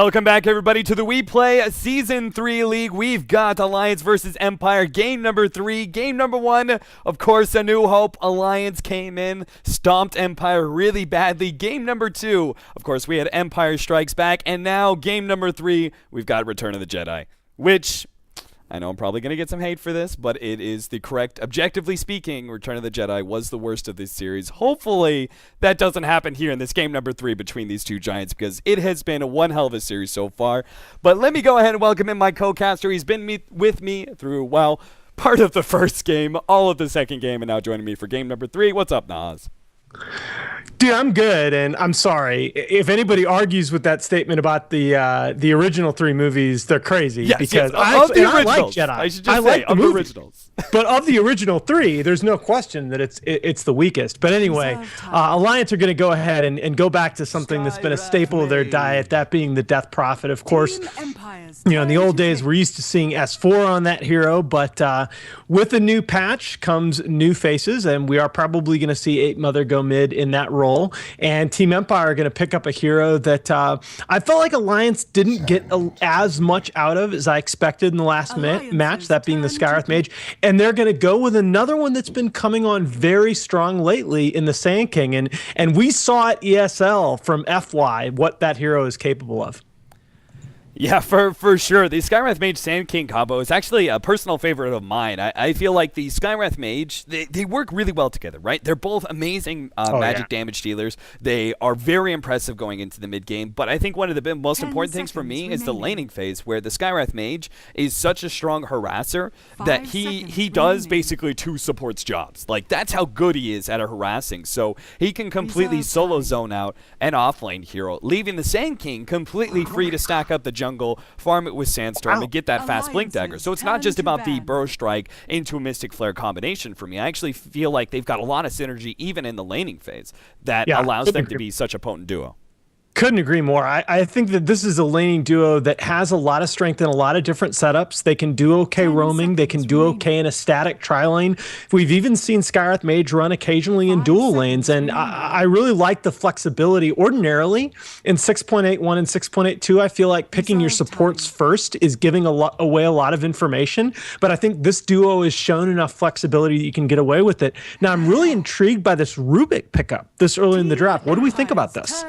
Welcome back, everybody, to the WePlay Season 3 League. We've got Alliance versus Empire, game number 3. Game number 1, of course, A New Hope. Alliance came in, stomped Empire really badly. Game number 2, of course, we had Empire Strikes Back. And now, game number 3, we've got Return of the Jedi, which... I know I'm probably going to get some hate for this, but it is the correct, objectively speaking, Return of the Jedi was the worst of this series. Hopefully, that doesn't happen here in this game number 3 between these two giants, because it has been one hell of a series so far. But let me go ahead and welcome in my co-caster. He's been with me through, well, part of the first game, all of the second game, and now joining me for game number 3. What's up, Nas? Dude, I'm good, and I'm sorry. If anybody argues with that statement about the original 3 movies, they're crazy. Yes, because yes. Of the originals. I like Jedi. I should just say, of the originals. But of the original 3, there's no question that it's the weakest. But anyway, Alliance are going to go ahead and go back to something that's been a staple of their diet, that being the Death Prophet. Of course, you know, in the old days, we're used to seeing S4 on that hero, but with a new patch comes new faces, and we are probably going to see 8 Mother go mid in that role. And Team Empire are going to pick up a hero that I felt like Alliance didn't get as much out of as I expected in the last match, that being the Skywrath Mage. And they're going to go with another one that's been coming on very strong lately in the Sand King. And we saw at ESL from FY what that hero is capable of. Yeah, for sure. The Skywrath Mage Sand King combo is actually a personal favorite of mine. I feel like the Skywrath Mage, they work really well together, right? They're both amazing magic damage dealers. They are very impressive going into the mid game, but I think one of the most important things for me is the laning phase, where the Skywrath Mage is such a strong harasser that he does basically 2 supports jobs. Like, that's how good he is at a harassing. So he can completely solo zone out an offlane hero, leaving the Sand King completely free to stack up the jungle, farm it with Sandstorm, and get that fast Blink Dagger. So it's not just about the Burrow Strike into a Mystic Flare combination for me. I actually feel like they've got a lot of synergy even in the laning phase that allows them to be such a potent duo. Couldn't agree more. I think that this is a laning duo that has a lot of strength in a lot of different setups. They can do okay roaming. They can do okay in a static tri-lane. We've even seen Skywrath Mage run occasionally in dual lanes, and I really like the flexibility. Ordinarily, in 6.81 and 6.82, I feel like picking your supports first is giving away a lot of information, but I think this duo has shown enough flexibility that you can get away with it. Now, I'm really intrigued by this Rubik pickup this early in the draft. What do we think about this?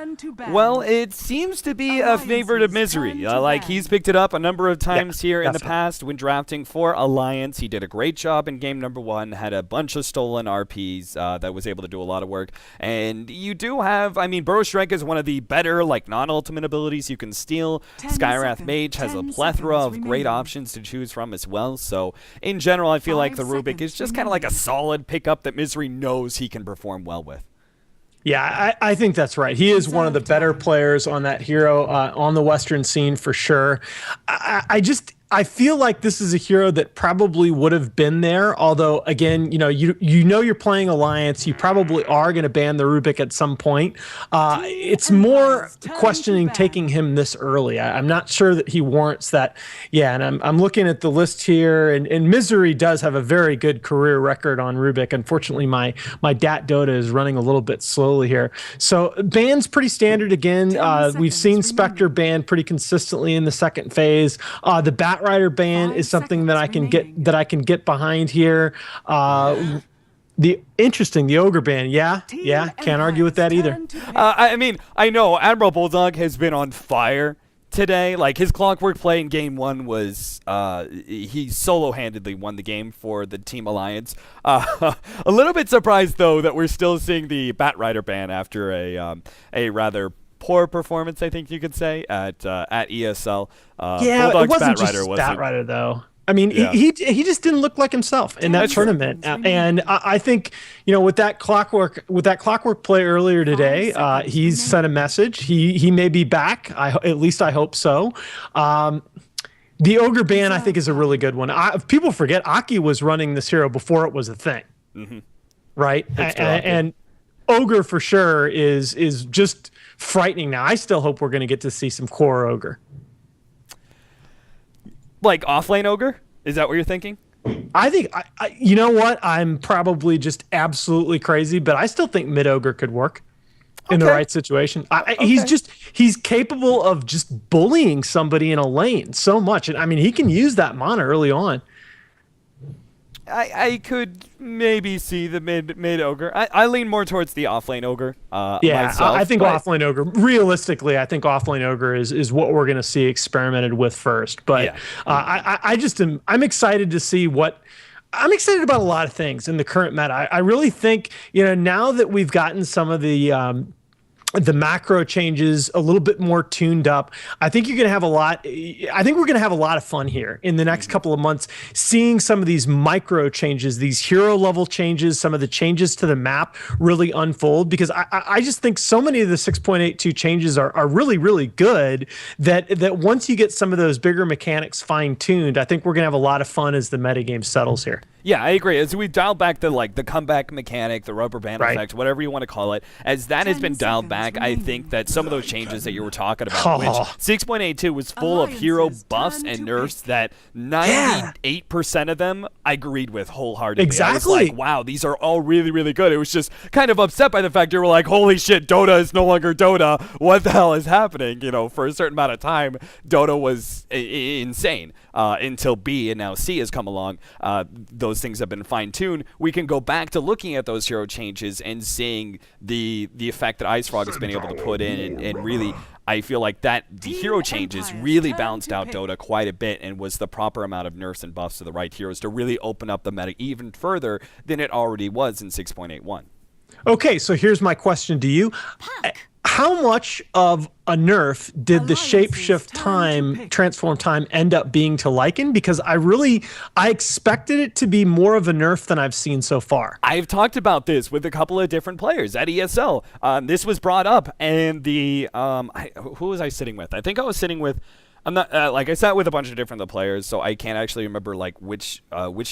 Well, it seems to be a favorite of Misery. Like, he's picked it up a number of times here in the past when drafting for Alliance. He did a great job in game number 1, had a bunch of stolen RPs that was able to do a lot of work. And you do have, I mean, Burrow Strike is one of the better, like, non-ultimate abilities you can steal. Skywrath Mage has a plethora of great options to choose from as well. So, in general, I feel like the Rubik is just kind of like a solid pickup that Misery knows he can perform well with. Yeah, I think that's right. He is one of the better players on that hero on the Western scene for sure. I feel like this is a hero that probably would have been there, although, again, you know you're playing Alliance. You probably are going to ban the Rubik at some point. It's more questioning taking him this early. I'm not sure that he warrants that. Yeah, and I'm looking at the list here, and Misery does have a very good career record on Rubik. Unfortunately, my Dat Dota is running a little bit slowly here. So ban's pretty standard again. We've seen Spectre ban pretty consistently in the second phase. The Batrider ban is something that I can get behind here. The Ogre ban, yeah, can't argue with that either. I mean, I know Admiral Bulldog has been on fire today. Like, his clockwork play in game 1 was he solo-handedly won the game for the Team Alliance. A little bit surprised though that we're still seeing the Batrider ban after a rather poor performance, I think you could say, at ESL. It wasn't just Batrider though. I mean, he just didn't look like himself in that tournament. And I think, you know, with that clockwork play earlier today, he's sent a message. He may be back. At least I hope so. The Ogre ban, I think, is a really good one. People forget Aki was running this hero before it was a thing, right? And Ogre for sure is just frightening now. I still hope we're going to get to see some core Ogre. Like offlane Ogre? Is that what you're thinking? I think, you know what? I'm probably just absolutely crazy, but I still think mid Ogre could work. in the Okay. right situation. Okay. He's capable of just bullying somebody in a lane so much. And I mean, he can use that mana early on. I could maybe see the mid ogre. I lean more towards the offlane ogre Yeah, myself. I think but offlane ogre. Realistically, I think offlane ogre is what we're going to see experimented with first. But yeah. I just am. I'm excited to see what. I'm excited about a lot of things in the current meta. I really think now that we've gotten some of the macro changes a little bit more tuned up. I think you're going to have a lot. I think we're going to have a lot of fun here in the next couple of months, seeing some of these micro changes, these hero level changes, some of the changes to the map really unfold, because I just think so many of the 6.82 changes are really, really good that once you get some of those bigger mechanics fine tuned, I think we're going to have a lot of fun as the metagame settles here. Yeah, I agree. As we dial back the comeback mechanic, the rubber band effect, whatever you want to call it, as that has been dialed back, I think that some of those changes that you were talking about, which 6.82 was full of hero buffs and nerfs that 98% of them I agreed with wholeheartedly. Exactly. I was like, wow, these are all really, really good. It was just kind of upset by the fact you were like, holy shit, Dota is no longer Dota. What the hell is happening? For a certain amount of time, Dota was insane until B and now C has come along. Those things have been fine-tuned. We can go back to looking at those hero changes and seeing the effect that Ice Frog has been able to put in, and really, I feel like that the hero changes really balanced out Dota quite a bit and was the proper amount of nerfs and buffs to the right heroes to really open up the meta even further than it already was in 6.81. Okay, so here's my question to you. How much of a nerf did the shapeshift time, transform time, end up being to Lycan? Because I expected it to be more of a nerf than I've seen so far. I've talked about this with a couple of different players at ESL. This was brought up, and who was I sitting with? I think I was sitting with. I'm not I sat with a bunch of different players, so I can't actually remember which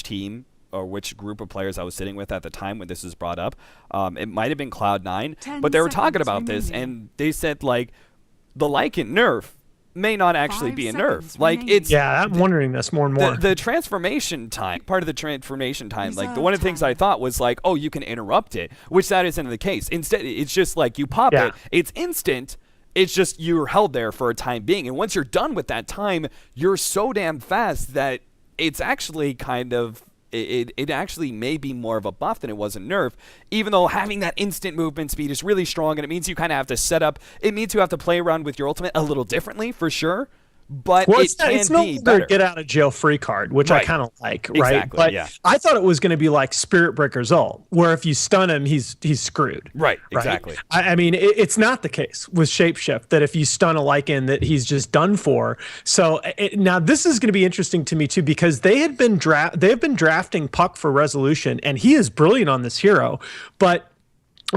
team or which group of players I was sitting with at the time when this was brought up. It might have been Cloud9, but they were talking about this, and they said, the Lycan nerf may not actually be a nerf. I'm wondering this more and more. The transformation time, part of the transformation time, one of the things I thought was oh, you can interrupt it, which that isn't the case. Instead, it's just you pop it, it's instant. It's just you're held there for a time being, and once you're done with that time, you're so damn fast that it's actually kind of it actually may be more of a buff than it was a nerf, even though having that instant movement speed is really strong, and it means you kind of have to set up, it means you have to play around with your ultimate a little differently for sure. But it's no longer get out of jail free card, which I kind of like, right? Exactly, but I thought it was going to be like Spirit Breaker's ult, where if you stun him, he's screwed. Right, exactly. I mean, it's not the case with Shapeshift that if you stun a Lycan that he's just done for. So now this is going to be interesting to me too, because they have been drafting Puck for Resolution, and he is brilliant on this hero, but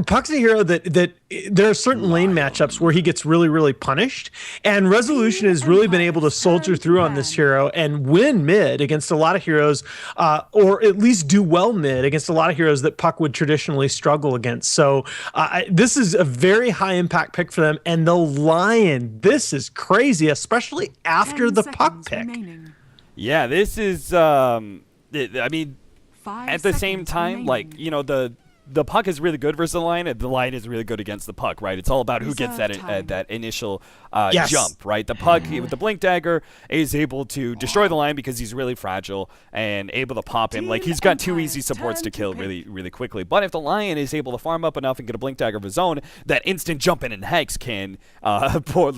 Puck's a hero that there are certain lane matchups where he gets really, really punished, and Resolution has really been able to soldier through on this hero and win mid against a lot of heroes, or at least do well mid against a lot of heroes that Puck would traditionally struggle against. So this is a very high impact pick for them, and the Lion, this is crazy, especially after the Puck pick. Yeah, this is, I mean, at the same time, the Puck is really good versus the Lion, and the Lion is really good against the Puck, right? It's all about who gets that initial jump, right? The Puck with the Blink Dagger is able to destroy the Lion because he's really fragile and able to pop him. He's got two easy supports to kill really, really quickly. But if the Lion is able to farm up enough and get a Blink Dagger of his own, that instant jump in and Hex can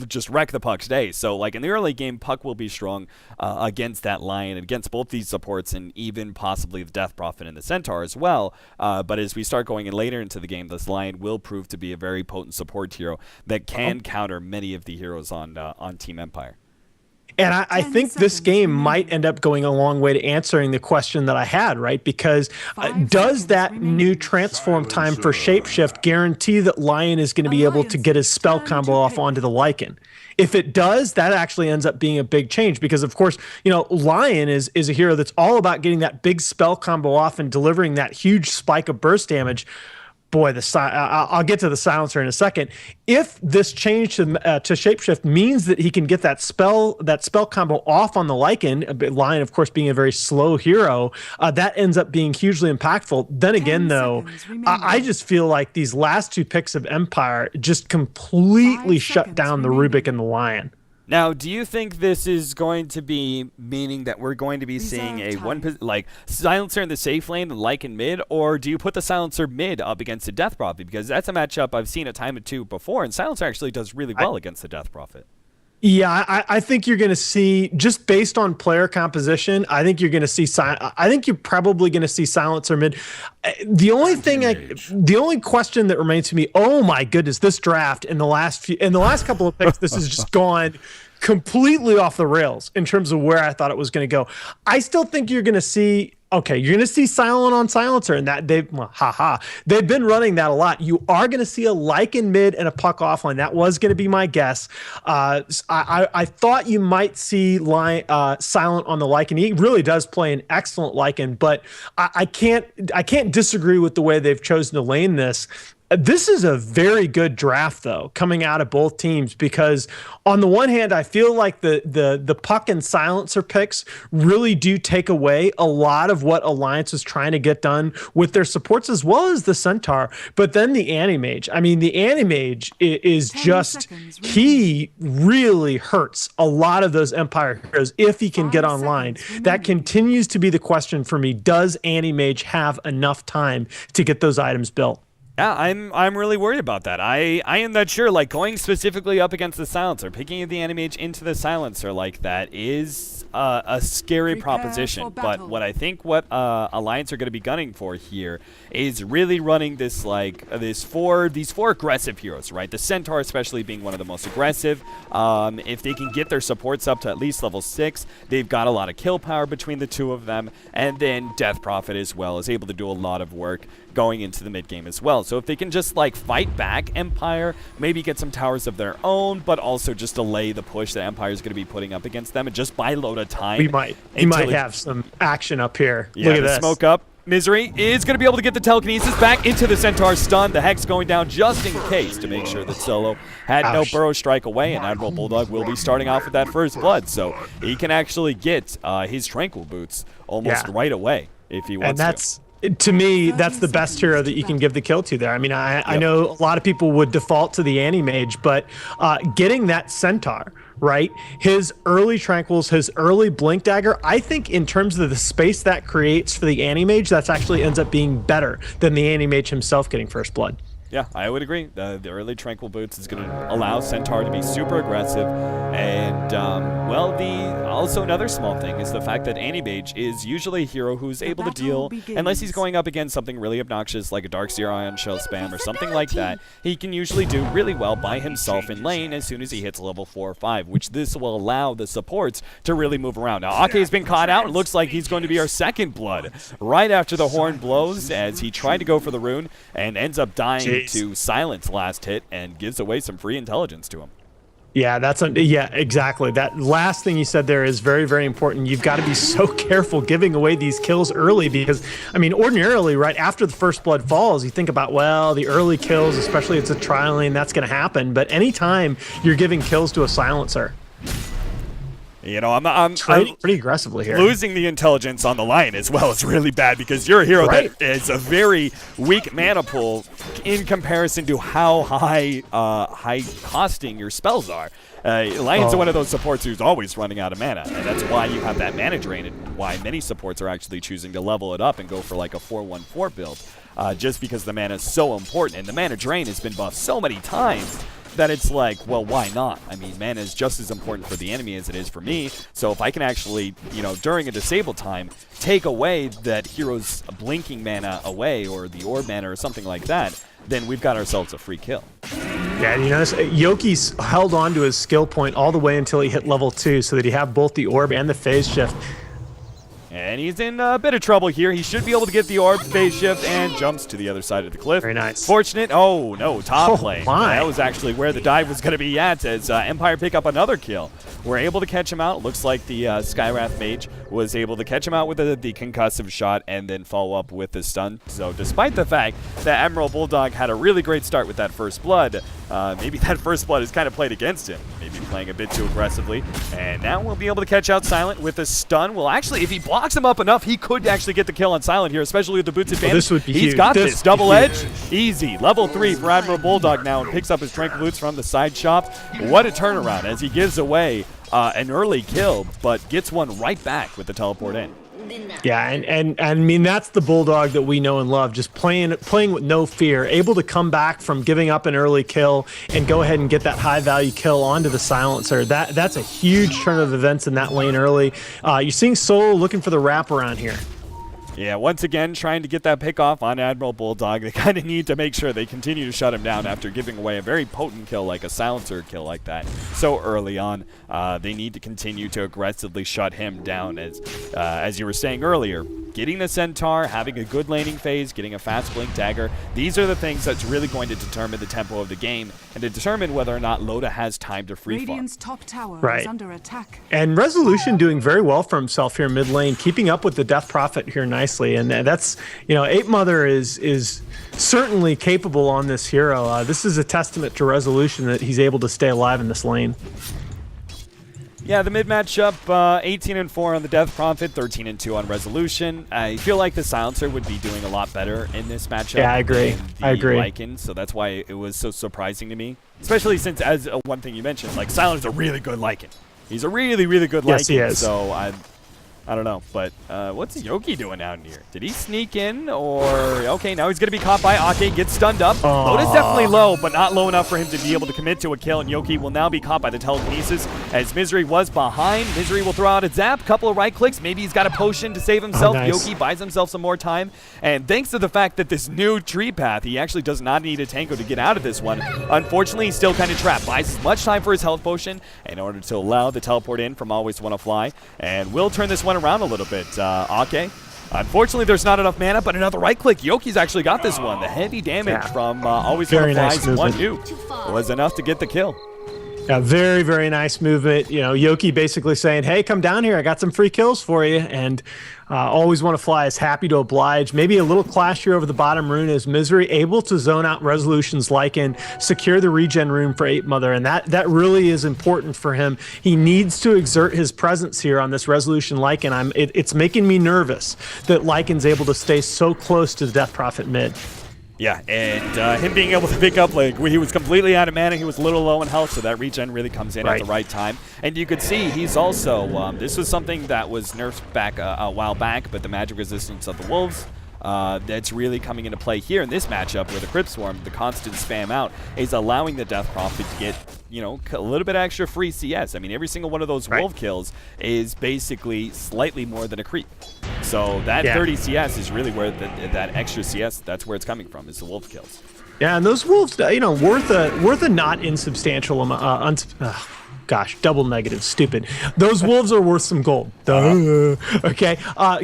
just wreck the Puck's day. So, in the early game, Puck will be strong against that Lion, against both these supports, and even possibly the Death Prophet and the Centaur as well. But as we start going in later into the game, this Lion will prove to be a very potent support hero that can counter many of the heroes on Team Empire. And I think this game might end up going a long way to answering the question that I had, right? Because does that new transform time for Shapeshift guarantee that Lion is going to be able to get his spell combo off onto the Lycan? If it does, that actually ends up being a big change, because, of course, Lion is a hero that's all about getting that big spell combo off and delivering that huge spike of burst damage. boy, I'll get to the silencer in a second. If this change to shapeshift means that he can get that spell combo off on the Lycan, Lion of course being a very slow hero, that ends up being hugely impactful. Then again, though, I just feel like these last two picks of Empire just completely shut down the Rubik and the Lion. Now, do you think this is going to be meaning that we're going to be seeing a like silencer in the safe lane, like in mid, or do you put the silencer mid up against the Death Prophet? Because that's a matchup I've seen a time or two before, and silencer actually does really well against the Death Prophet. Yeah, I think you're going to see, just based on player composition, I think you're going to see. I think you're probably going to see silencer mid. The only question that remains to me, oh my goodness, this draft in the last couple of picks, this has just gone completely off the rails in terms of where I thought it was going to go. I still think you're going to see. Okay, you're going to see silent on silencer, and that they've been running that a lot. You are going to see a Lycan mid and a puck offline. That was going to be my guess. I thought you might see silent on the Lycan. He really does play an excellent Lycan, but I can't disagree with the way they've chosen to lane this. This is a very good draft, though, coming out of both teams, because on the one hand, I feel like the puck and silencer picks really do take away a lot of what Alliance was trying to get done with their supports, as well as the Centaur. But then the Animage, I mean, the Animage is just, he really hurts a lot of those Empire heroes if he can get online. That continues to be the question for me. Does Animage have enough time to get those items built? Yeah, I'm really worried about that. I am not sure. Like, going specifically up against the silencer, picking the Animage into the silencer like that is a scary proposition. But what I think Alliance are going to be gunning for here is really running this these four aggressive heroes, right? The Centaur especially being one of the most aggressive. If they can get their supports up to at least level 6, they've got a lot of kill power between the two of them. And then Death Prophet as well is able to do a lot of work going into the mid game as well. So if they can just fight back Empire, maybe get some towers of their own, but also just delay the push that Empire is going to be putting up against them and just buy a load of time. We might have some action up here. Yeah, look at this. Smoke up. Misery is going to be able to get the telekinesis back into the Centaur stun. The Hex going down just in case to make sure that Solo had no Burrow Strike away, and Admiral Bulldog will be starting off with that first blood. So he can actually get his Tranquil Boots almost right away if he wants to. To me, that's the best hero that you can give the kill to there. I mean, I know a lot of people would default to the Animage, but getting that Centaur, right? His early Tranquils, his early Blink Dagger, I think in terms of the space that creates for the Animage, that's actually ends up being better than the Animage himself getting first blood. Yeah, I would agree. The early Tranquil Boots is going to allow Centaur to be super aggressive. And, also another small thing is the fact that Animage is usually a hero who's able to deal, unless he's going up against something really obnoxious like a Dark Seer Ion Shell Spam or something like that, he can usually do really well by himself in lane as soon as he hits level 4 or 5, which this will allow the supports to really move around. Now, Ake has been caught out. It looks like he's going to be our second blood right after the horn blows as he tried to go for the rune and ends up dying to silence last hit and gives away some free intelligence to him. Yeah, yeah, exactly. That last thing you said there is very, very important. You've got to be so careful giving away these kills early because, I mean, ordinarily, right after the first blood falls, you think about, well, the early kills, especially if it's a trial lane, that's going to happen. But anytime you're giving kills to a silencer, you know, I'm pretty aggressively here. Losing the intelligence on the Lion as well is really bad because you're a hero that is a very weak mana pool in comparison to how high costing your spells are. Lion's one of those supports who's always running out of mana, and that's why you have that mana drain and why many supports are actually choosing to level it up and go for like a 4-1-4 build, just because the mana is so important. And the mana drain has been buffed so many times that it's like, well, why not? I mean, mana is just as important for the enemy as it is for me. So if I can actually, you know, during a disable time, take away that hero's blinking mana away or the orb mana or something like that, then we've got ourselves a free kill. Yeah, you notice Yoki's held on to his skill point all the way until he hit level 2 so that he have both the orb and the phase shift. And he's in a bit of trouble here. He should be able to get the orb, phase shift, and jumps to the other side of the cliff. Very nice. Fortunate. Oh, no. Top play. My. That was actually where the dive was going to be at as Empire pick up another kill. We're able to catch him out. Looks like the Skywrath Mage was able to catch him out with the concussive shot and then follow up with the stun. So despite the fact that Admiral Bulldog had a really great start with that first blood, maybe that first blood has kind of played against him. Maybe playing a bit too aggressively. And now we'll be able to catch out Silent with a stun. Well, actually, if he blocks him up enough, he could actually get the kill on Silent here, especially with the boots advantage. This would be He's huge. got this. Double edge. Easy. Level 3 for Admiral Bulldog now and picks up his Tranquil Boots from the side shop. What a turnaround as he gives away an early kill, but gets one right back with the teleport in. Yeah, and I mean, that's the Bulldog that we know and love, just playing with no fear, able to come back from giving up an early kill and go ahead and get that high-value kill onto the silencer. That's a huge turn of events in that lane early. You're seeing Solo looking for the wraparound here. Yeah, once again, trying to get that pick off on Admiral Bulldog. They kind of need to make sure they continue to shut him down after giving away a very potent kill, like a silencer kill like that, so early on. They need to continue to aggressively shut him down, as you were saying earlier. Getting the Centaur, having a good laning phase, getting a fast blink dagger, these are the things that's really going to determine the tempo of the game and to determine whether or not Loda has time to free farm. Radiant's top tower is under attack. And Resolution doing very well for himself here mid lane, keeping up with the Death Prophet here nicely. And that's, you know, Ape Mother is certainly capable on this hero. This is a testament to Resolution that he's able to stay alive in this lane. Yeah, the mid matchup, 18-4 on the Death Prophet, 13-2 on Resolution. I feel like the Silencer would be doing a lot better in this matchup. Yeah, I agree. I agree. Lycan, so that's why it was so surprising to me. Especially since, as one thing you mentioned, like Silencer's a really good Lycan. He's a really, really good Lycan. Yes, he is. So I don't know, but what's Yoki doing out here? Did he sneak in, or... Okay, now he's going to be caught by Ake, gets stunned up. Loda's definitely low, but not low enough for him to be able to commit to a kill, and Yoki will now be caught by the telekinesis, as Misery was behind. Misery will throw out a zap, couple of right clicks, maybe he's got a potion to save himself. Nice. Yoki buys himself some more time, and thanks to the fact that this new tree path, he actually does not need a tango to get out of this one. Unfortunately, he's still kind of trapped. Buys as much time for his health potion in order to allow the teleport in from Always Wanna Fly, and will turn this one around a little bit. Ake, unfortunately, there's not enough mana, but another right click. Yoki's actually got this one. The heavy damage from Always Wanna Fly's one nuke was enough to get the kill. Yeah, very, very nice movement. You know, Yoki basically saying, hey, come down here. I got some free kills for you. And Always Wanna Fly is happy to oblige. Maybe a little clash here over the bottom rune as Misery able to zone out Resolution's Lycan, secure the regen rune for Ape Mother. And that really is important for him. He needs to exert his presence here on this Resolution Lycan. It's making me nervous that Lycan's able to stay so close to the Death Prophet mid. Yeah, and him being able to pick up, like, he was completely out of mana, he was a little low in health, so that regen really comes in at the right time. And you could see he's also, this was something that was nerfed back a while back, but the magic resistance of the Wolves, that's really coming into play here in this matchup where the Crypt Swarm, the constant spam out, is allowing the Death Prophet to get, you know, a little bit extra free CS. I mean, every single one of those Wolf kills is basically slightly more than a creep. So that 30 CS is really where that extra CS, that's where it's coming from, is the Wolf kills. Yeah, and those Wolves, you know, worth a not insubstantial amount. Gosh, double negative, stupid. Those Wolves are worth some gold. Okay,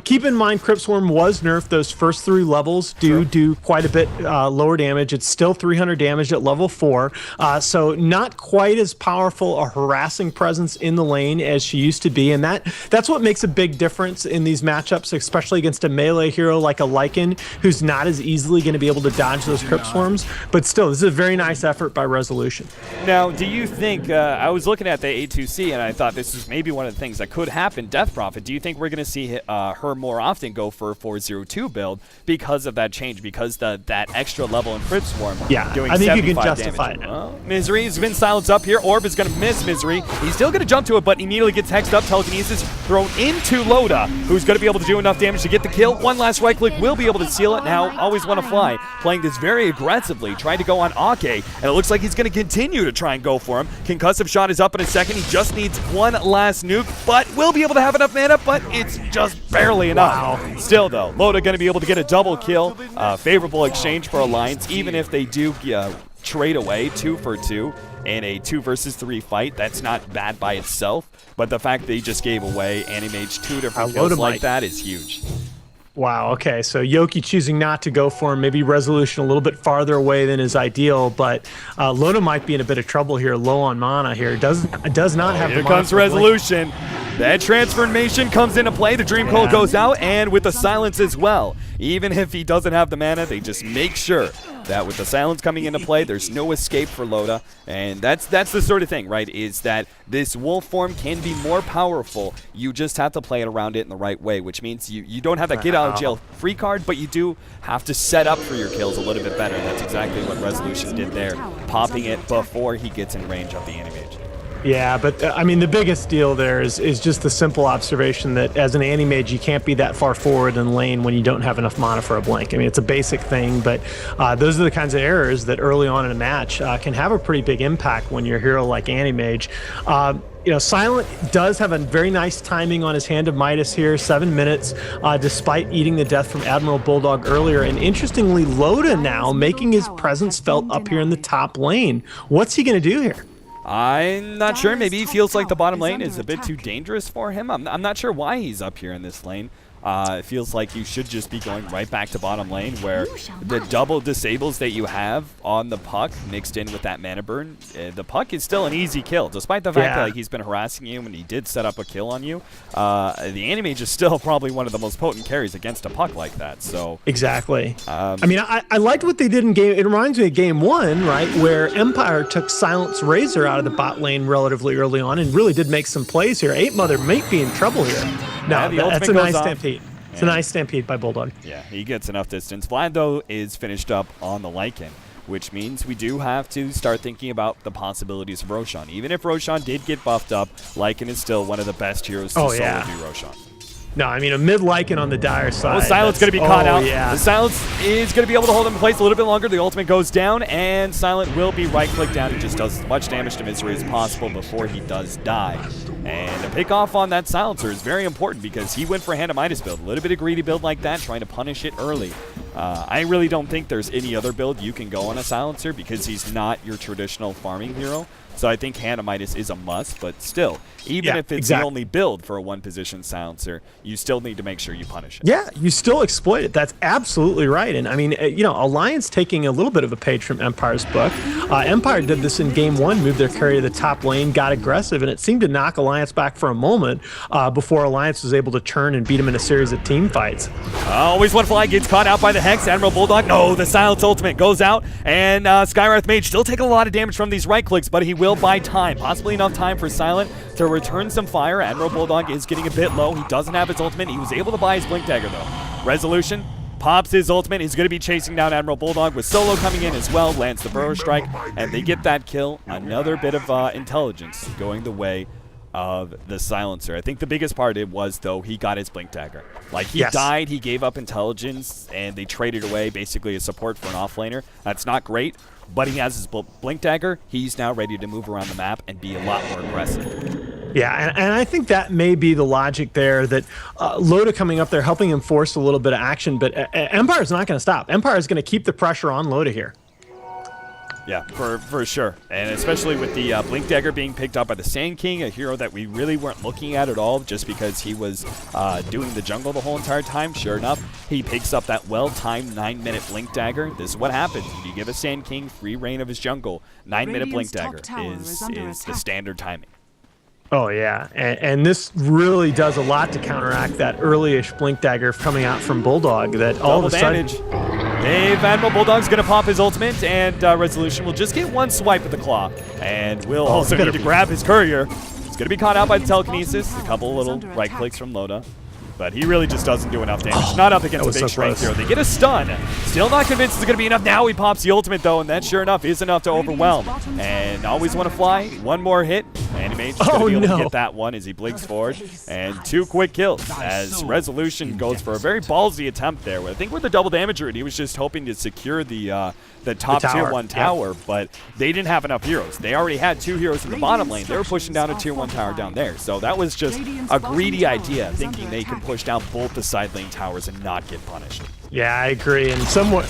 keep in mind Crypt Swarm was nerfed. Those first 3 levels do quite a bit lower damage. It's still 300 damage at level 4, so not quite as powerful a harassing presence in the lane as she used to be, and that's what makes a big difference in these matchups, especially against a melee hero like a Lycan, who's not as easily going to be able to dodge those Crypt Swarms. But still, this is a very nice effort by Resolution. Now, do you think, I was looking at the A2C, and I thought this is maybe one of the things that could happen. Death Prophet, do you think we're going to see her more often go for a 402 build because of that change, because that extra level in Crypt Swarm doing 75 damage? I think you can justify it. Well, Misery has been silenced up here. Orb is going to miss Misery. He's still going to jump to it, but immediately gets hexed up. Telekinesis thrown into Loda, who's going to be able to do enough damage to get the kill. One last right click will be able to seal it. Now, Always Wanna Fly, playing this very aggressively, trying to go on Ake, and it looks like he's going to continue to try and go for him. Concussive shot is up in a second. He just needs one last nuke, but will be able to have enough mana, but it's just barely enough. Wow. Still, though, Loda going to be able to get a double kill. Favorable exchange for Alliance, even if they do trade away 2 for 2 in a 2 versus 3 fight. That's not bad by itself, but the fact that he just gave away Anti-Mage 2 different kills like that is huge. Wow, okay, so Yoki choosing not to go for him, maybe Resolution a little bit farther away than is ideal, but Loda might be in a bit of trouble here, low on mana here. Does not have the mana. Here comes Resolution. That transformation comes into play. The Dream Coil goes out, and with the silence as well. Even if he doesn't have the mana, they just make sure that with the silence coming into play, there's no escape for Loda. And that's the sort of thing, right, is that this wolf form can be more powerful. You just have to play it around it in the right way, which means you don't have that get out of jail free card, but you do have to set up for your kills a little bit better. That's exactly what Resolution did there, popping it before he gets in range of the Anti-Mage. Yeah, but I mean, the biggest deal there is just the simple observation that as an Anti-Mage, you can't be that far forward in lane when you don't have enough mana for a blink. I mean, it's a basic thing, but those are the kinds of errors that early on in a match can have a pretty big impact when you're a hero like Anti-Mage. You know, Silent does have a very nice timing on his Hand of Midas here, 7 minutes, despite eating the death from Admiral Bulldog earlier. And interestingly, Loda now making his presence felt up here in the top lane. What's he going to do here? I'm not sure. Maybe he feels like the bottom lane is a bit too dangerous for him. I'm not sure why he's up here in this lane. It feels like you should just be going right back to bottom lane, where the double disables that you have on the Puck mixed in with that mana burn, the Puck is still an easy kill, despite the fact that like, he's been harassing you and he did set up a kill on you. The Anti-Mage is still probably one of the most potent carries against a Puck like that. So exactly. I mean, I liked what they did in game. It reminds me of game 1, right, where Empire took Silence Razor out of the bot lane relatively early on and really did make some plays here. 8 Mother might be in trouble here. No, that's a nice stampede. It's a nice stampede by Bulldog. Yeah, he gets enough distance. Vlad, though, is finished up on the Lycan, which means we do have to start thinking about the possibilities of Roshan. Even if Roshan did get buffed up, Lycan is still one of the best heroes to solo do Roshan. No, I mean, a mid Lycan on the Dire side. Oh, Silent's going to be caught out. Yeah. The Silence is going to be able to hold him in place a little bit longer. The ultimate goes down, and Silent will be right-clicked down and just does as much damage to Misery as possible before he does die. And the pick off on that Silencer is very important because he went for a Hand of Midas build. A little bit of greedy build like that, trying to punish it early. I really don't think there's any other build you can go on a Silencer because he's not your traditional farming hero. So I think Hand of Midas is a must, but still, even if it's the only build for a one-position Silencer, you still need to make sure you punish it. Yeah, you still exploit it. That's absolutely right. And I mean, you know, Alliance taking a little bit of a page from Empire's book. Empire did this in game 1, moved their carry to the top lane, got aggressive, and it seemed to knock Alliance back for a moment before Alliance was able to turn and beat him in a series of team fights. Always one fly gets caught out by the Hex. Admiral Bulldog, no, the Silence ultimate goes out, and Skywrath Mage still taking a lot of damage from these right clicks, but he will buy time, possibly enough time for Silent to return some fire. Admiral Bulldog is getting a bit low. He doesn't have his ultimate. He was able to buy his Blink Dagger, though. Resolution pops his ultimate. He's going to be chasing down Admiral Bulldog with Solo coming in as well. Lands the Burrow Strike, and they get that kill. Another bit of intelligence going the way of the Silencer. I think the biggest part of it was, though, he got his Blink Dagger. Like, he died, he gave up intelligence, and they traded away basically a support for an offlaner. That's not great, but he has his Blink Dagger. He's now ready to move around the map and be a lot more aggressive. Yeah, and I think that may be the logic there, that Loda coming up there, helping him force a little bit of action, but Empire's not going to stop. Empire is going to keep the pressure on Loda here. Yeah, for sure. And especially with the Blink Dagger being picked up by the Sand King, a hero that we really weren't looking at all just because he was doing the jungle the whole entire time. Sure enough, he picks up that well-timed 9-minute Blink Dagger. This is what happens when you give a Sand King free reign of his jungle. 9-minute Blink Dagger is the standard timing. Oh, yeah, and this really does a lot to counteract that early-ish Blink Dagger coming out from Bulldog. That all of a sudden... Dave Admiral Bulldog's going to pop his ultimate, and Resolution will just get one swipe with the claw. And will also need to grab his courier. He's going to be caught out by the telekinesis. A couple little right clicks from Loda. But he really just doesn't do enough damage. Not up against a big strength hero. They get a stun. Still not convinced it's going to be enough. Now he pops the ultimate, though, and that, sure enough, is enough to overwhelm. And always want to fly. One more hit. Anti-Mage is going to be able to get that one as he blinks forward. And 2 quick kills as Resolution goes for a very ballsy attempt there. I think with the double damage route, he was just hoping to secure the top tier 1 tower, but they didn't have enough heroes. They already had 2 heroes in the bottom lane. They were pushing down a tier 1 tower down there. So that was just a greedy idea, thinking they could push down both the side lane towers and not get punished. Yeah, I agree. And somewhere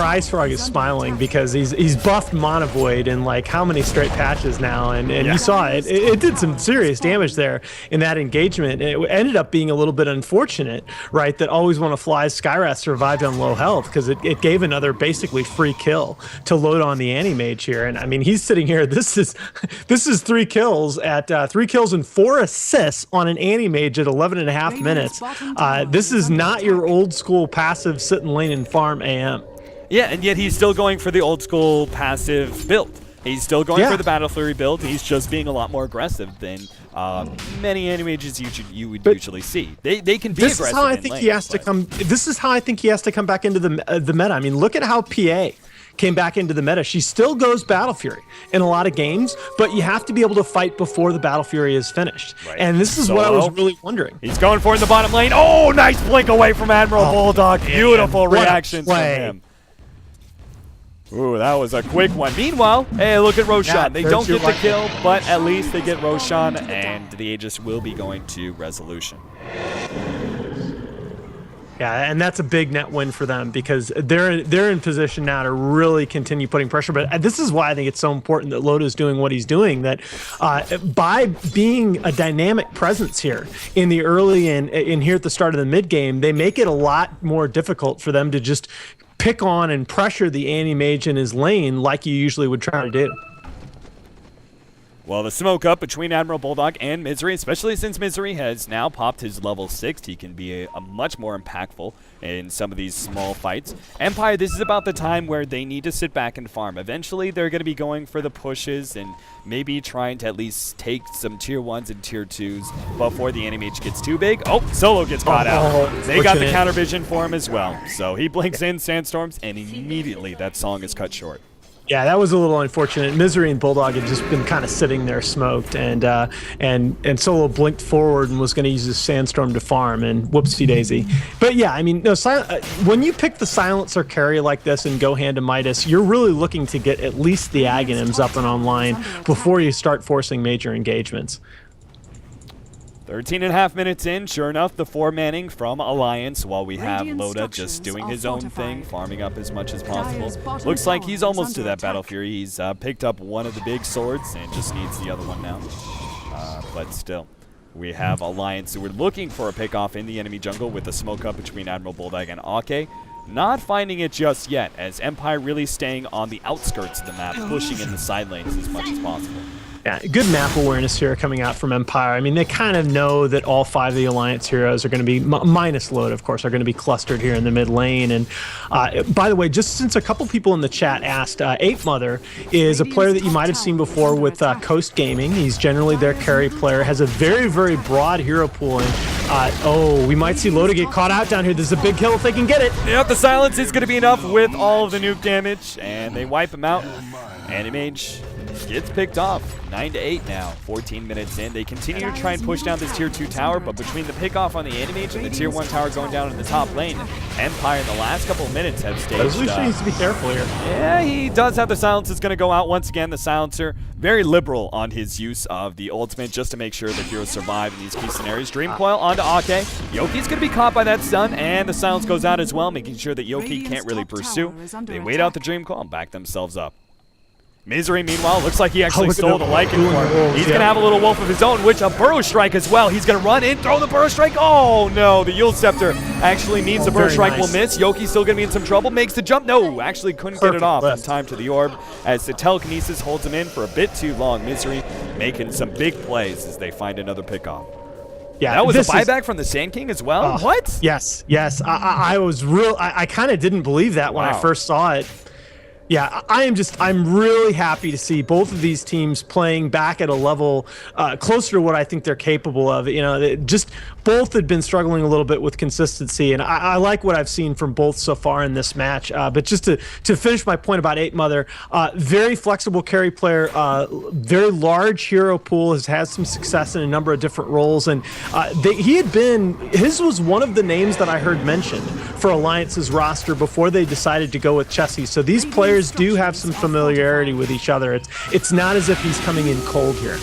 Ice Frog is smiling because he's buffed Monovoid in like how many straight patches now, and you saw it. It did some serious damage there in that engagement. It ended up being a little bit unfortunate, right? That Always Wanna Fly's Skywrath survived on low health because it gave another basically free kill to load on the Anti-Mage here. And I mean, he's sitting here. This is 3 kills at 3 kills and 4 assists on an Anti-Mage at 11.5 minutes. This is not your old school passive sit in lane and farm AM. Yeah, and yet he's still going for the old school passive build. He's still going for the Battle Fury build. He's just being a lot more aggressive than many Anti-Mages you would usually see. They can be aggressive. This is how I think he has to come. This is how I think he has to come back into the meta. I mean, look at how PA came back into the meta. She still goes Battle Fury in a lot of games, but you have to be able to fight before the Battle Fury is finished. Right. And this is what I was really wondering. He's going for it in the bottom lane. Oh, nice blink away from Admiral Bulldog. Beautiful reaction from him. Ooh, that was a quick one. Meanwhile, hey, look at Roshan. They don't get the kill, but at least they get Roshan, and the Aegis will be going to Resolution. Yeah, and that's a big net win for them because they're in position now to really continue putting pressure. But this is why I think it's so important that Loda's doing what he's doing, that by being a dynamic presence here in the early and here at the start of the mid game, they make it a lot more difficult for them to just pick on and pressure the Anti-Mage in his lane like you usually would try to do. Well, the smoke up between Admiral Bulldog and Misery, especially since Misery has now popped his level 6, he can be a much more impactful in some of these small fights. Empire, this is about the time where they need to sit back and farm. Eventually, they're going to be going for the pushes and maybe trying to at least take some tier 1s and tier 2s before the Anti-Mage gets too big. Oh, Solo gets caught out. They got the counter vision for him as well. So he blinks in Sandstorms, and immediately that song is cut short. Yeah, that was a little unfortunate. Misery and Bulldog had just been kind of sitting there smoked, and Solo blinked forward and was going to use his Sandstorm to farm, and whoopsie daisy. But yeah, I mean, no, when you pick the Silencer carry like this and go hand to Midas, you're really looking to get at least the Aghanims up and online before you start forcing major engagements. 13.5 minutes in, sure enough, the 4-manning from Alliance, while we have Loda just doing his own thing, farming up as much as possible. Looks like he's almost to that Battle Fury. He's picked up one of the big swords and just needs the other one now. But still, we have Alliance who are looking for a pickoff in the enemy jungle with the smoke up between Admiral Bulldog and Ake. Not finding it just yet, as Empire really staying on the outskirts of the map, pushing in the side lanes as much as possible. Yeah, good map awareness here coming out from Empire. I mean, they kind of know that all 5 of the Alliance heroes are going to be, minus Load, of course, are going to be clustered here in the mid lane. And by the way, just since a couple people in the chat asked, Ape Mother is a player that you might have seen before with Coast Gaming. He's generally their carry player, has a very, very broad hero pool. And we might see Loda get caught out down here. This is a big kill if they can get it. Yep, the silence is going to be enough with all of the nuke damage, and they wipe him out. Anti-Mage gets picked off. 9-8 now, 14 minutes in. They continue to try and push down this tier 2 tower, but between the pickoff on the Anti-Mage and the tier 1 tower going down in the top lane, Empire in the last couple of minutes have staged. Resolution needs to be careful here. Yeah, he does have the silence. It's going to go out once again. The silencer, very liberal on his use of the ultimate just to make sure the heroes survive in these key scenarios. Dream Coil onto Ake. Yoki's going to be caught by that stun, and the silence goes out as well, making sure that Yoki can't really pursue. They wait out the Dream Coil and back themselves up. Misery, meanwhile, looks like he actually stole the Lycan form. He's going to have a little wolf of his own, which a Burrow Strike as well. He's going to run in, throw the Burrow Strike. Oh, no, the Yule Scepter actually means the Burrow Strike will miss. Yoki's still going to be in some trouble, makes the jump. No, actually couldn't get it off in time to the orb as the telekinesis holds him in for a bit too long. Misery making some big plays as they find another pickoff. Yeah, that was a buyback from the Sand King as well? What? Yes. I kind of didn't believe that when I first saw it. Yeah, I'm really happy to see both of these teams playing back at a level closer to what I think they're capable of. You know, just both had been struggling a little bit with consistency, and I like what I've seen from both so far in this match. But just to finish my point about Ape Mother, very flexible carry player, very large hero pool, has had some success in a number of different roles, and his was one of the names that I heard mentioned for Alliance's roster before they decided to go with Chessie. So these players do have some familiarity with each other. It's not as if he's coming in cold here.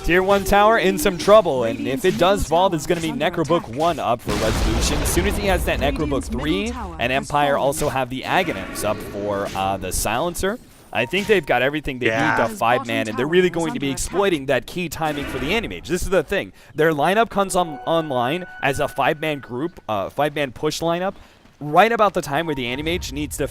Tier 1 tower in some trouble, and if it does fall, there's going to be Necrobook 1 up for Resolution. As soon as he has that Necrobook 3, and Empire also have the Aghanims up for the Silencer, I think they've got everything they need to 5-man, and they're really going to be exploiting that key timing for the Anti-Mage. This is the thing. Their lineup comes online as a 5-man group, 5-man push lineup, right about the time where the Anti-Mage needs to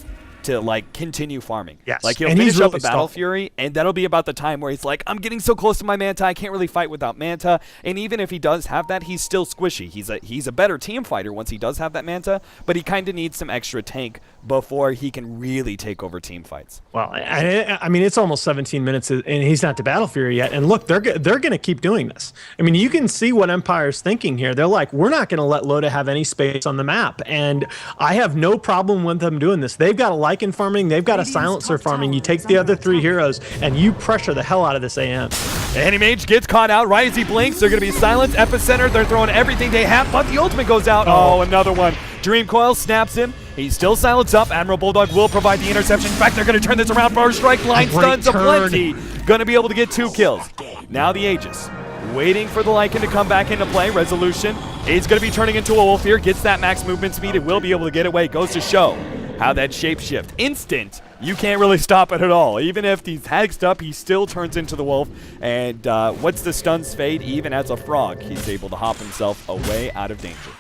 like continue farming. Yes. Like he'll finish up a Battle Fury, and that'll be about the time where he's like, I'm getting so close to my Manta, I can't really fight without Manta. And even if he does have that, he's still squishy. He's a better team fighter once he does have that Manta, but he kind of needs some extra tank before he can really take over team fights. Well, I mean, it's almost 17 minutes, and he's not to Battle Fury yet. And look, they're going to keep doing this. I mean, you can see what Empire's thinking here. They're like, we're not going to let Loda have any space on the map, and I have no problem with them doing this. They've got a Lycan farming, they've got a Silencer farming. You take the other 3 heroes, and you pressure the hell out of this AM. The Anti-Mage gets caught out right as he blinks. They're going to be silenced. Epicenter, they're throwing everything they have, but the ultimate goes out. Oh, another one. Dream Coil snaps him. He's still silenced up. Admiral Bulldog will provide the interception. In fact, they're going to turn this around. Bar strike, line stuns aplenty. Going to be able to get 2 kills. Now the Aegis. Waiting for the Lycan to come back into play. Resolution is going to be turning into a wolf here. Gets that max movement speed. It will be able to get away. Goes to show how that shapeshift. Instant. You can't really stop it at all. Even if he's hexed up, he still turns into the wolf. And what's the stuns fade? Even as a frog, he's able to hop himself away out of danger.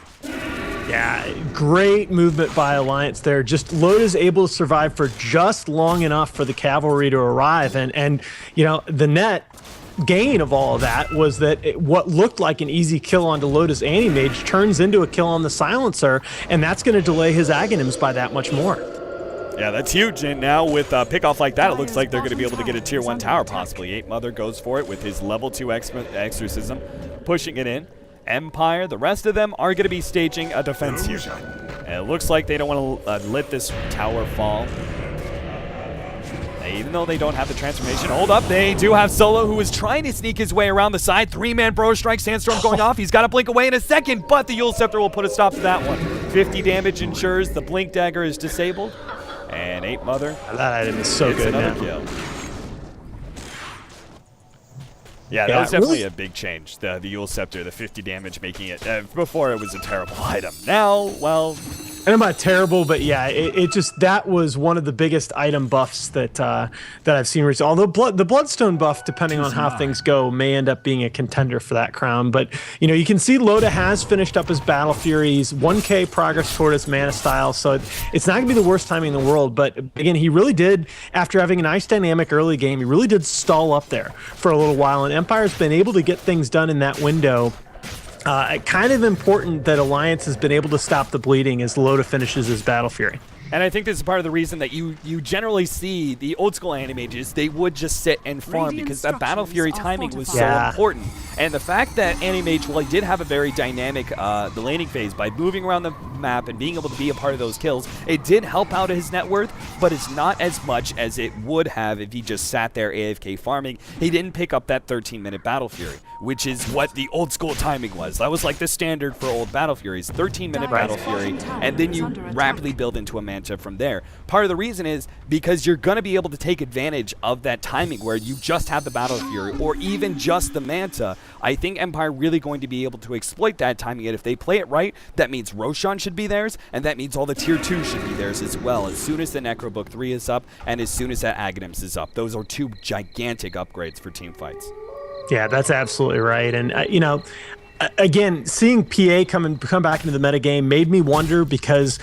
Yeah, great movement by Alliance there. Just Loda's able to survive for just long enough for the cavalry to arrive. And you know, the net gain of all of that was that what looked like an easy kill onto Loda's Anti-Mage turns into a kill on the Silencer, and that's going to delay his Aghanims by that much more. Yeah, that's huge. And now with a pickoff like that, it looks like they're going to be able to get a Tier 1 tower possibly. 8 Mother goes for it with his level 2 exorcism, pushing it in. Empire, the rest of them are going to be staging a defense here. And it looks like they don't want to let this tower fall. Even though they don't have the transformation. Hold up, they do have Solo, who is trying to sneak his way around the side. 3-man Bro Strike, Sandstorm going off. He's got to blink away in a second, but the Yule Scepter will put a stop to that one. 50 damage ensures the Blink Dagger is disabled. And 8 Mother. That item is so good, another kill. Yeah, that was definitely a big change. The Yule Scepter, the 50 damage, making it... before it was a terrible item. Now, well... And I'm not terrible, but yeah, it just, that was one of the biggest item buffs that I've seen recently. Although the Bloodstone buff, depending on how things go, may end up being a contender for that crown. But, you know, you can see Loda has finished up his Battle Furies, 1k progress toward his mana style, so it's not going to be the worst timing in the world. But again, he really did, after having a nice dynamic early game, he really did stall up there for a little while, and Empire's been able to get things done in that window. Kind of important that Alliance has been able to stop the bleeding as Loda finishes his Battle Fury. And I think this is part of the reason that you generally see the old school Anti-Mages, they would just sit and farm because that Battle Fury timing was so important. And the fact that Anti-Mage, well, he did have a very dynamic the laning phase by moving around the map and being able to be a part of those kills, it did help out his net worth, but it's not as much as it would have if he just sat there AFK farming. He didn't pick up that 13-minute Battle Fury, which is what the old school timing was. That was like the standard for old Battle Furies, 13-minute Battle Fury, and then you rapidly build into a Manta from there. Part of the reason is because you're going to be able to take advantage of that timing where you just have the Battle Fury or even just the Manta. I think Empire really going to be able to exploit that timing, and if they play it right, that means Roshan should be theirs, and that means all the Tier 2 should be theirs as well, as soon as the Necrobook 3 is up, and as soon as that Aghanims is up. Those are 2 gigantic upgrades for team fights. Yeah, that's absolutely right. And, you know, again, seeing PA come back into the metagame made me wonder because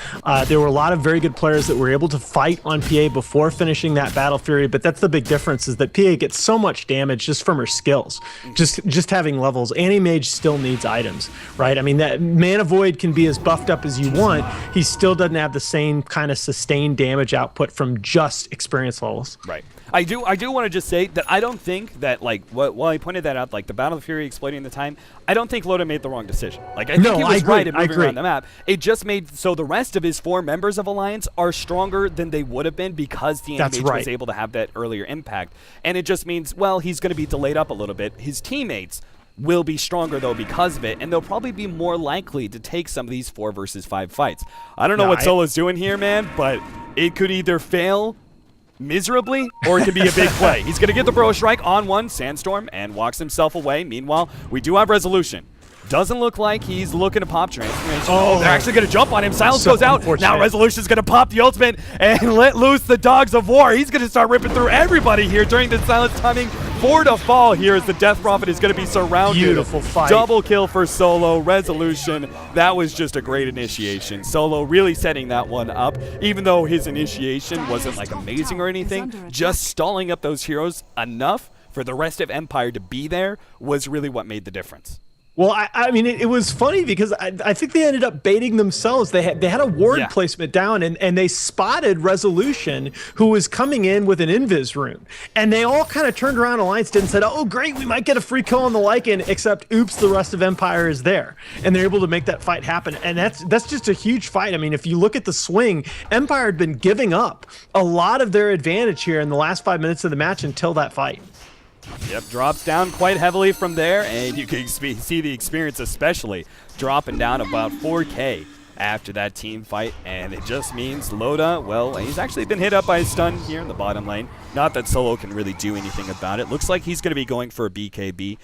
there were a lot of very good players that were able to fight on PA before finishing that Battle Fury, but that's the big difference is that PA gets so much damage just from her skills, just having levels. Anti-Mage still needs items, right? I mean, that Mana Void can be as buffed up as you want. He still doesn't have the same kind of sustained damage output from just experience levels. Right. I do want to just say that I don't think that, like, while I pointed that out, like the Battle Fury exploiting the time, I don't think Loda made the wrong decision. Like, I think he was right at moving around the map. It just made so the rest of his 4 members of Alliance are stronger than they would have been because the Anti-Mage was able to have that earlier impact. And it just means, well, he's going to be delayed up a little bit. His teammates will be stronger, though, because of it, and they'll probably be more likely to take some of these 4 versus 5 fights. I don't know what Solo's doing here, man, but it could either fail miserably, or it could be a big play. He's going to get the Bro Strike on one, Sandstorm, and walks himself away. Meanwhile, we do have Resolution. Doesn't look like he's looking to pop Transformation. Oh, they're actually going to jump on him. Silence goes out. Now Resolution's going to pop the ultimate and let loose the Dogs of War. He's going to start ripping through everybody here during the Silence timing. 4 to fall here as the Death Prophet is going to be surrounded. Beautiful fight. Double kill for Solo. Resolution. That was just a great initiation. Solo really setting that one up. Even though his initiation wasn't like amazing or anything, just stalling up those heroes enough for the rest of Empire to be there was really what made the difference. Well, I mean, it was funny because I think they ended up baiting themselves. They had a ward placement down, and they spotted Resolution, who was coming in with an Invis rune. And they all kind of turned around, Alliance did, and said, oh, great, we might get a free kill on the Lycan, except, oops, the rest of Empire is there. And they're able to make that fight happen. And that's just a huge fight. I mean, if you look at the swing, Empire had been giving up a lot of their advantage here in the last 5 minutes of the match until that fight. Yep, drops down quite heavily from there, and you can see the experience especially dropping down about 4K after that team fight, and it just means Loda, well, he's actually been hit up by a stun here in the bottom lane. Not that Solo can really do anything about it. Looks like he's going to be going for a BKB.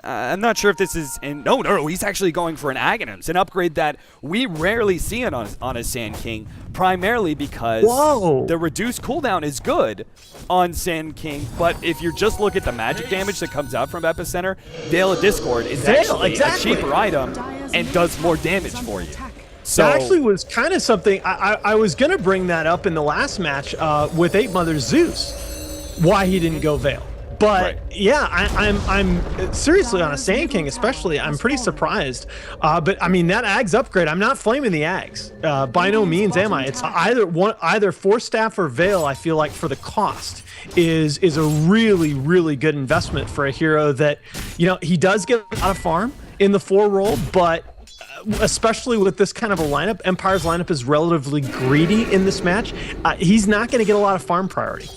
I'm not sure if this is in... No, he's actually going for an Aghanims, an upgrade that we rarely see it on a Sand King, primarily because the reduced cooldown is good on Sand King, but if you just look at the magic damage that comes out from Epicenter, Veil of Discord is actually a cheaper item and does more damage for you. So that actually was kind of something... I was going to bring that up in the last match with 8 Mother Zeus, why he didn't go Veil. But yeah, I'm seriously on a Sand King, especially. I'm pretty surprised. But I mean, that Ags upgrade. I'm not flaming the Ags by no means, am I? It's either Force Staff or Veil. I feel like for the cost is a really good investment for a hero that, you know, he does get a lot of farm in the 4 role, but especially with this kind of a lineup, Empire's lineup is relatively greedy in this match. He's not going to get a lot of farm priority.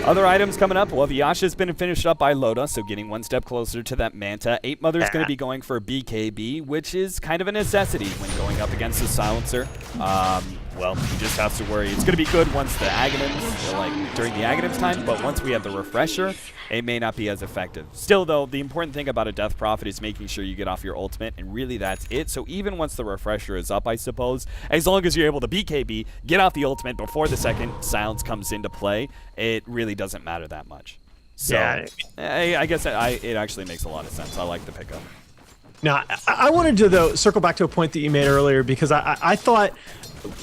Other items coming up. Well, Yasha's been finished up by Loda, so getting one step closer to that Manta. 8 Mother's going to be going for a BKB, which is kind of a necessity when going up against the Silencer. Well, you just have to worry. It's going to be good once the Aghanims, like during the Aghanims time, but once we have the Refresher, it may not be as effective. Still, though, the important thing about a Death Prophet is making sure you get off your ultimate, and really that's it. So even once the Refresher is up, I suppose, as long as you're able to BKB, get off the ultimate before the second Silence comes into play, it really doesn't matter that much. So yeah. I guess it actually makes a lot of sense. I like the pickup. Now, I wanted to, though, circle back to a point that you made earlier, because I thought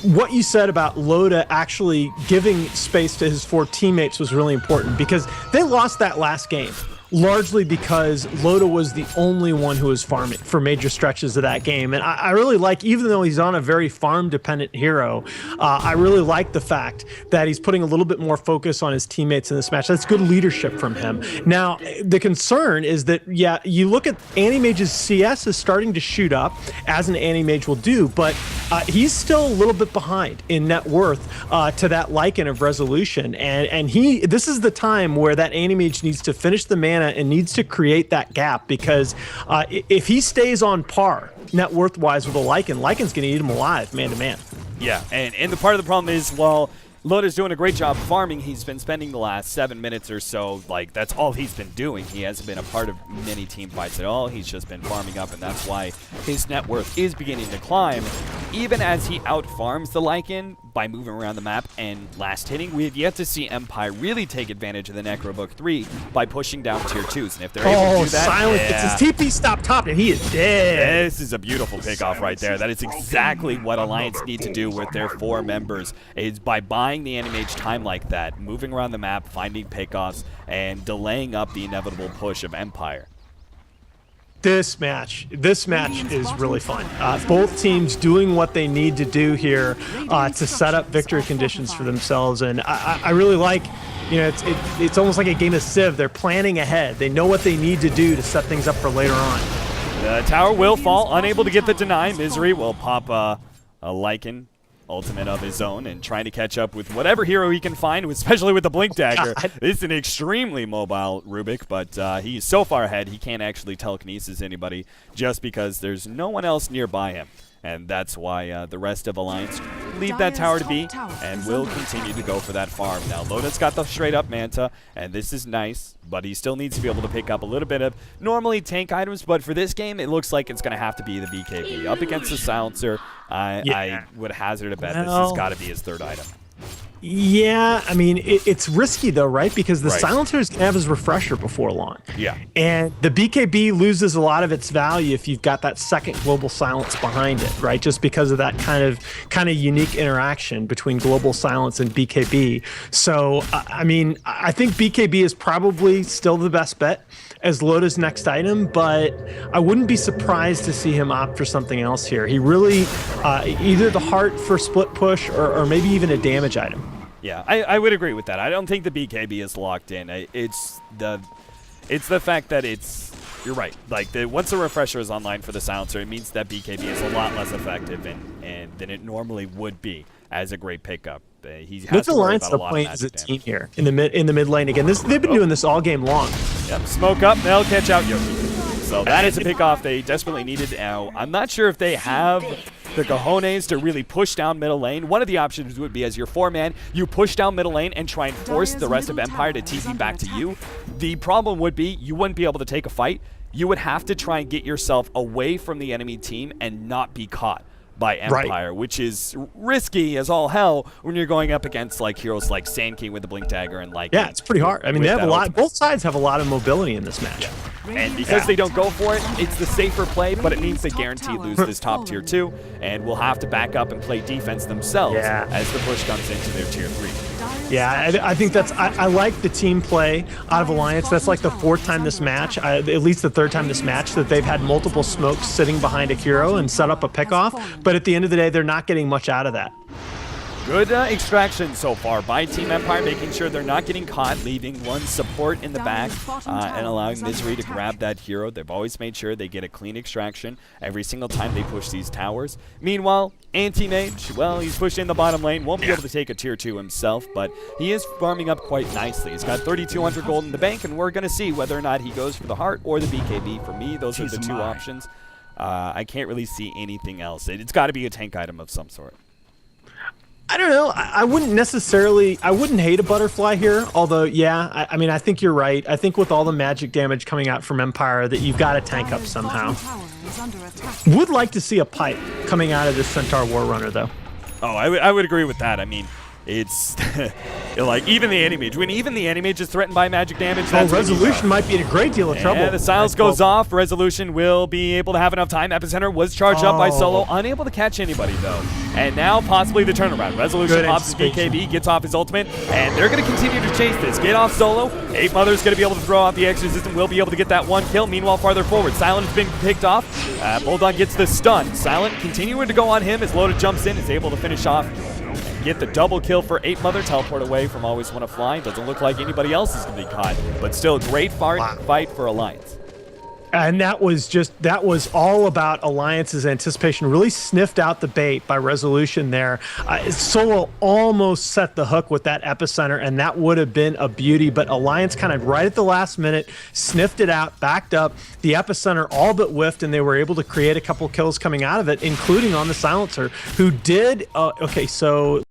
what you said about Loda actually giving space to his 4 teammates was really important, because they lost that last game largely because Loda was the only one who was farming for major stretches of that game. And I really like, even though he's on a very farm-dependent hero, I really like the fact that he's putting a little bit more focus on his teammates in this match. That's good leadership from him. Now, the concern is that, yeah, you look at Animage's CS is starting to shoot up, as an Animage will do, but he's still a little bit behind in net worth to that Lycan of Resolution. And this is the time where that Animage needs to finish the mana and needs to create that gap, because if he stays on par net worth wise with a Lycan's going to eat him alive man to man. Yeah, and the part of the problem is, well, Loda's doing a great job farming. He's been spending the last 7 minutes or so, like, that's all he's been doing. He hasn't been a part of many team fights at all. He's just been farming up, and that's why his net worth is beginning to climb. Even as he out-farms the Lycan by moving around the map and last hitting, we have yet to see Empire really take advantage of the Necrobook 3 by pushing down tier 2s. And if they're able to do that, Silence gets his TP stop top, and he is dead. This is a beautiful pickoff right there. That is exactly what Alliance need to do with their 4 members, is by buying the Animage time like that, moving around the map, finding pickoffs, and delaying up the inevitable push of Empire. This match is really fun. Both teams doing what they need to do here to set up victory conditions for themselves, and I really like, you know, it's almost like a game of Civ. They're planning ahead. They know what they need to do to set things up for later on. The tower will fall, unable to get the deny. Misery will pop a Lycan ultimate of his own and trying to catch up with whatever hero he can find, especially with the Blink Dagger. This is an extremely mobile Rubik, but he's so far ahead he can't actually telekinesis anybody just because there's no one else nearby him. And that's why the rest of Alliance leave that tower to be, and will continue to go for that farm. Now, Loda's got the straight-up Manta, and this is nice, but he still needs to be able to pick up a little bit of normally tank items, but for this game, it looks like it's going to have to be the BKB. Up against the Silencer, I would hazard a bet this has got to be his third item. Yeah, I mean, it's risky though, right? Because the Silencer is going to have his refresher before long. Yeah. And the BKB loses a lot of its value if you've got that second global silence behind it, right? Just because of that kind of unique interaction between global silence and BKB. So, I mean, I think BKB is probably still the best bet as Loda's next item, but I wouldn't be surprised to see him opt for something else here. He really, either the heart for split push or maybe even a damage item. Yeah, I would agree with that. I don't think the BKB is locked in. It's the fact that you're right. Like once the refresher is online for the Silencer, it means that BKB is a lot less effective than it normally would be as a great pickup. He has to worry about a lot playing of as a damage. team here in the mid lane again. They've been doing this all game long. Yep, smoke up, they'll catch out Yoki. So that is a pick-off they desperately needed. Now, I'm not sure if they have the cojones to really push down middle lane. One of the options would be as your 4-man, you push down middle lane and try and force the rest of Empire to TP back to you. The problem would be you wouldn't be able to take a fight. You would have to try and get yourself away from the enemy team and not be caught by Empire, which is risky as all hell when you're going up against like heroes like Sand King with the Blink Dagger and like it's pretty hard. I mean, they have a lot. Both sides have a lot of mobility in this match. And because they don't go for it, it's the safer play, but it means they guarantee lose this top tier 2 and will have to back up and play defense themselves as the push comes into their tier 3. Yeah, I think that's I like the team play out of Alliance. That's like the 4th time this match, at least the 3rd time this match, that they've had multiple smokes sitting behind a hero and set up a pickoff. But at the end of the day, they're not getting much out of that. Good extraction so far by Team Empire, making sure they're not getting caught, leaving one support in the back and allowing Misery to grab that hero. They've always made sure they get a clean extraction every single time they push these towers. Meanwhile, Anti-Mage, well, he's pushed in the bottom lane, won't be able to take a tier 2 himself, but he is farming up quite nicely. He's got 3,200 gold in the bank, and we're going to see whether or not he goes for the heart or the BKB. For me, those are the two options. I can't really see anything else. It's got to be a tank item of some sort. I don't know. I wouldn't necessarily. I wouldn't hate a butterfly here. Although, yeah, I mean, I think you're right. I think with all the magic damage coming out from Empire, that you've got to tank up somehow. Would like to see a pipe coming out of this Centaur War Runner, though. Oh, I would agree with that. I mean, it's like even the Anti-Mage. When even the Anti-Mage is threatened by magic damage, that's Resolution might be in a great deal of trouble. Yeah, the silence goes off. Resolution will be able to have enough time. Epicenter was charged up by Solo, unable to catch anybody though. And now possibly the turnaround. Resolution pops his BKB, gets off his ultimate, and they're going to continue to chase this. Get off Solo. 8 Mother's going to be able to throw out the exorcism. Will be able to get that 1 kill. Meanwhile, farther forward, Silent has been picked off. Bulldog gets the stun. Silent continuing to go on him as Loda jumps in, is able to finish off. Get the double kill for 8 Mother, teleport away from Always Wanna Fly. Doesn't look like anybody else is going to be caught, but still great fight for Alliance. And that was all about Alliance's anticipation. Really sniffed out the bait by Resolution there. Solo almost set the hook with that Epicenter, and that would have been a beauty. But Alliance kind of right at the last minute sniffed it out, backed up. The Epicenter all but whiffed, and they were able to create a couple kills coming out of it, including on the Silencer, who did. Okay, so